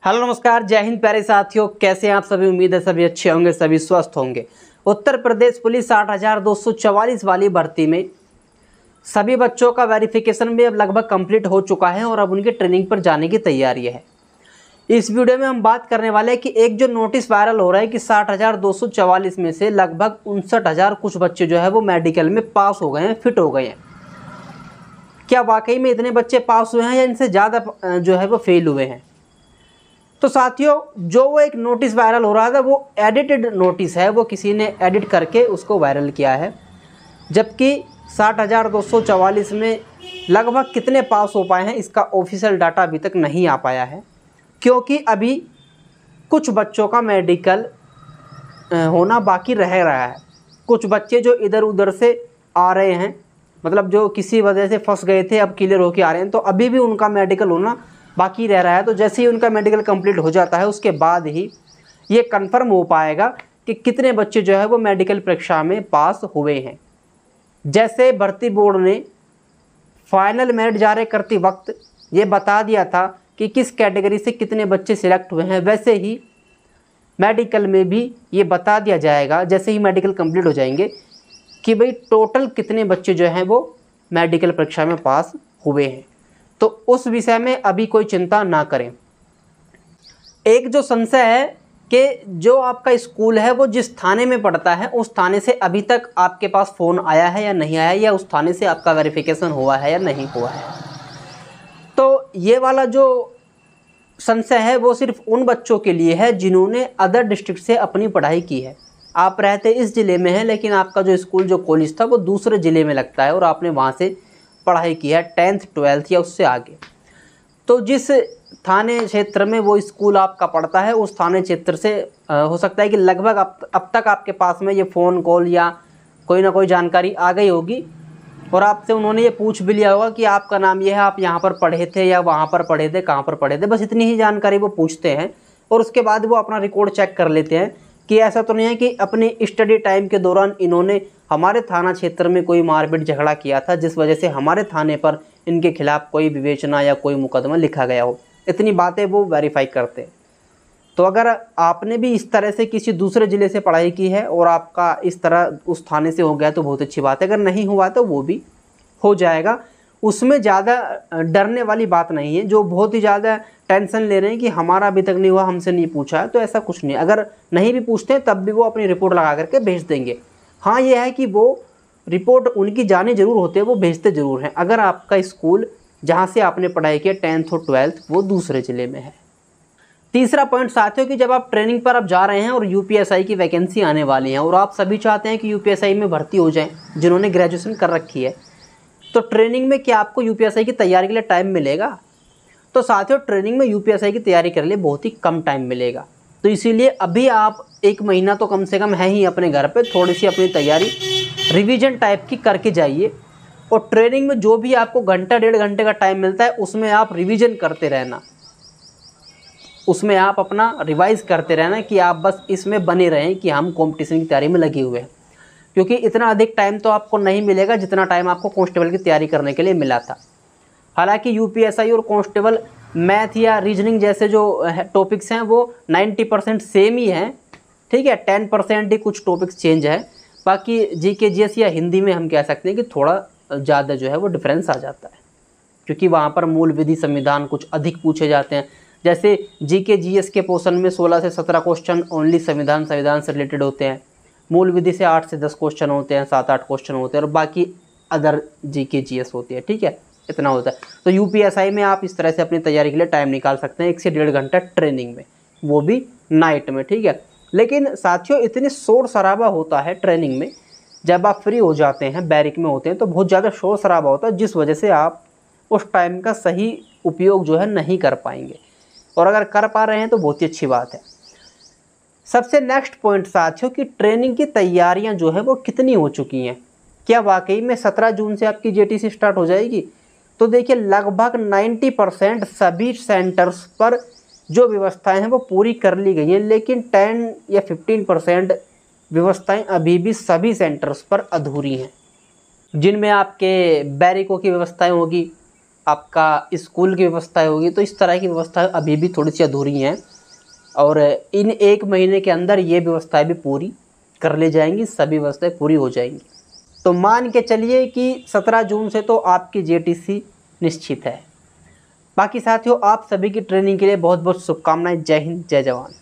Hello नमस्कार, जय हिंद प्यारे साथियों। कैसे हैं आप सभी? उम्मीद है सभी अच्छे होंगे, सभी स्वस्थ होंगे। उत्तर प्रदेश पुलिस 60,244 वाली भर्ती में सभी बच्चों का वेरिफिकेशन भी अब लगभग कंप्लीट हो चुका है और अब उनकी ट्रेनिंग पर जाने की तैयारी है। इस वीडियो में हम बात करने वाले हैं कि एक जो नोटिस वायरल हो रहा है कि 60,244 में से लगभग 59,000 कुछ बच्चे जो है वो मेडिकल में पास हो गए हैं, फिट हो गए हैं। क्या वाकई में इतने बच्चे पास हुए हैं या इनसे ज़्यादा जो है वो फेल हुए हैं? तो साथियों, जो वो एक नोटिस वायरल हो रहा था वो एडिटेड नोटिस है, वो किसी ने एडिट करके उसको वायरल किया है। जबकि 60,244 में लगभग कितने पास हो पाए हैं इसका ऑफिशियल डाटा अभी तक नहीं आ पाया है, क्योंकि अभी कुछ बच्चों का मेडिकल होना बाकी रह रहा है। कुछ बच्चे जो इधर उधर से आ रहे हैं, मतलब जो किसी वजह से फंस गए थे, अब क्लियर होके आ रहे हैं, तो अभी भी उनका मेडिकल होना बाकी रह रहा है। तो जैसे ही उनका मेडिकल कंप्लीट हो जाता है उसके बाद ही ये कंफर्म हो पाएगा कि कितने बच्चे जो है वो मेडिकल परीक्षा में पास हुए हैं। जैसे भर्ती बोर्ड ने फाइनल मेरिट जारी करते वक्त ये बता दिया था कि किस कैटेगरी से कितने बच्चे सिलेक्ट हुए हैं, वैसे ही मेडिकल में भी ये बता दिया जाएगा जैसे ही मेडिकल कंप्लीट हो जाएंगे कि भाई टोटल कितने बच्चे जो हैं वो मेडिकल परीक्षा में पास हुए हैं। तो उस विषय में अभी कोई चिंता ना करें। एक जो संशय है कि जो आपका स्कूल है वो जिस थाने में पड़ता है उस थाने से अभी तक आपके पास फ़ोन आया है या नहीं आया है, या उस थाने से आपका वेरिफिकेशन हुआ है या नहीं हुआ है। तो ये वाला जो संशय है वो सिर्फ उन बच्चों के लिए है जिन्होंने अदर डिस्ट्रिक्ट से अपनी पढ़ाई की है। आप रहते इस ज़िले में हैं लेकिन आपका जो स्कूल जो कॉलेज था वो दूसरे ज़िले में लगता है और आपने वहाँ से पढ़ाई की है 10th 12th या उससे आगे। तो जिस थाने क्षेत्र में वो स्कूल आपका पड़ता है उस थाने क्षेत्र से हो सकता है कि लगभग अब तक आपके पास में ये फ़ोन कॉल या कोई ना कोई जानकारी आ गई होगी और आपसे उन्होंने ये पूछ भी लिया होगा कि आपका नाम ये है, आप यहाँ पर पढ़े थे या वहाँ पर पढ़े थे, कहाँ पर पढ़े थे। बस इतनी ही जानकारी वो पूछते हैं और उसके बाद वो अपना रिकॉर्ड चेक कर लेते हैं कि ऐसा तो नहीं है कि अपने स्टडी टाइम के दौरान इन्होंने हमारे थाना क्षेत्र में कोई मारपीट झगड़ा किया था जिस वजह से हमारे थाने पर इनके खिलाफ कोई विवेचना या कोई मुकदमा लिखा गया हो। इतनी बातें वो वेरीफाई करते हैं। तो अगर आपने भी इस तरह से किसी दूसरे ज़िले से पढ़ाई की है और आपका इस तरह उस थाने से हो गया तो बहुत अच्छी बात है। अगर नहीं हुआ तो वो भी हो जाएगा, उसमें ज़्यादा डरने वाली बात नहीं है। जो बहुत ही ज़्यादा टेंशन ले रहे हैं कि हमारा अभी तक नहीं हुआ, हमसे नहीं पूछा है, तो ऐसा कुछ नहीं। अगर नहीं भी पूछते हैं तब भी वो अपनी रिपोर्ट लगा करके भेज देंगे। हाँ, ये है कि वो रिपोर्ट उनकी जाने ज़रूर होते हैं, वो भेजते ज़रूर हैं अगर आपका स्कूल जहाँ से आपने पढ़ाई की 10th और 12th वो दूसरे ज़िले में है। तीसरा पॉइंट साथियों कि जब आप ट्रेनिंग पर अब जा रहे हैं और यूपीएसआई की वैकेंसी आने वाली है और आप सभी चाहते हैं कि यूपीएसआई में भर्ती हो जाएं जिन्होंने ग्रेजुएशन कर रखी है, तो ट्रेनिंग में क्या आपको यूपीएसआई की तैयारी के लिए टाइम मिलेगा? तो साथियों, ट्रेनिंग में यूपीएसआई की तैयारी करने लिए बहुत ही कम टाइम मिलेगा। तो इसीलिए अभी आप 1 महीना तो कम से कम है ही अपने घर पे, थोड़ी सी अपनी तैयारी रिवीजन टाइप की करके जाइए। और ट्रेनिंग में जो भी आपको घंटा 1.5 घंटे का टाइम मिलता है उसमें आप रिवीजन करते रहना, उसमें आप अपना रिवाइज करते रहना कि आप बस इसमें बने रहें कि हम कंपटीशन की तैयारी में लगे हुए हैं। क्योंकि इतना अधिक टाइम तो आपको नहीं मिलेगा जितना टाइम आपको कांस्टेबल की तैयारी करने के लिए मिला था। हालांकि यूपीएसआई और कांस्टेबल मैथ या रीजनिंग जैसे जो टॉपिक्स हैं वो 90% सेम ही हैं, ठीक है। 10% ही कुछ टॉपिक्स चेंज है। बाकी जीके जीएस या हिंदी में हम कह सकते हैं कि थोड़ा ज़्यादा जो है वो डिफरेंस आ जाता है, क्योंकि वहाँ पर मूल विधि संविधान कुछ अधिक पूछे जाते हैं। जैसे जीके जीएस के पोर्शन में 16 से 17 क्वेश्चन ओनली संविधान से रिलेटेड होते हैं, मूल विधि से 8 से 10 क्वेश्चन होते हैं, 7-8 क्वेश्चन होते हैं और बाकी अदर जीके जीएस होती है, ठीक है। इतना होता है। तो यूपीएसआई में आप इस तरह से अपनी तैयारी के लिए टाइम निकाल सकते हैं 1 से 1.5 घंटा ट्रेनिंग में, वो भी नाइट में, ठीक है। लेकिन साथियों, इतनी शोर शराबा होता है ट्रेनिंग में, जब आप फ्री हो जाते हैं, बैरिक में होते हैं, तो बहुत ज़्यादा शोर शराबा होता है जिस वजह से आप उस टाइम का सही उपयोग जो है नहीं कर पाएंगे। और अगर कर पा रहे हैं तो बहुत ही अच्छी बात है। सबसे नेक्स्ट पॉइंट साथियों कि ट्रेनिंग की तैयारियां जो है वो कितनी हो चुकी हैं। क्या वाकई में 17 जून से आपकी जेटीसी स्टार्ट हो जाएगी? तो देखिए, लगभग 90% सभी सेंटर्स पर जो व्यवस्थाएं हैं वो पूरी कर ली गई हैं, लेकिन 10 या 15% व्यवस्थाएं अभी भी सभी सेंटर्स पर अधूरी हैं, जिनमें आपके बैरिकों की व्यवस्थाएं होगी, आपका स्कूल की व्यवस्थाएं होगी, तो इस तरह की व्यवस्थाएं अभी भी थोड़ी सी अधूरी हैं और इन 1 महीने के अंदर ये व्यवस्थाएं भी पूरी कर ली जाएंगी, सभी व्यवस्थाएं पूरी हो जाएंगी। तो मान के चलिए कि 17 जून से तो आपकी जेटीसी निश्चित है। बाकी साथियों, आप सभी की ट्रेनिंग के लिए बहुत बहुत शुभकामनाएं। जय हिंद, जय जवान।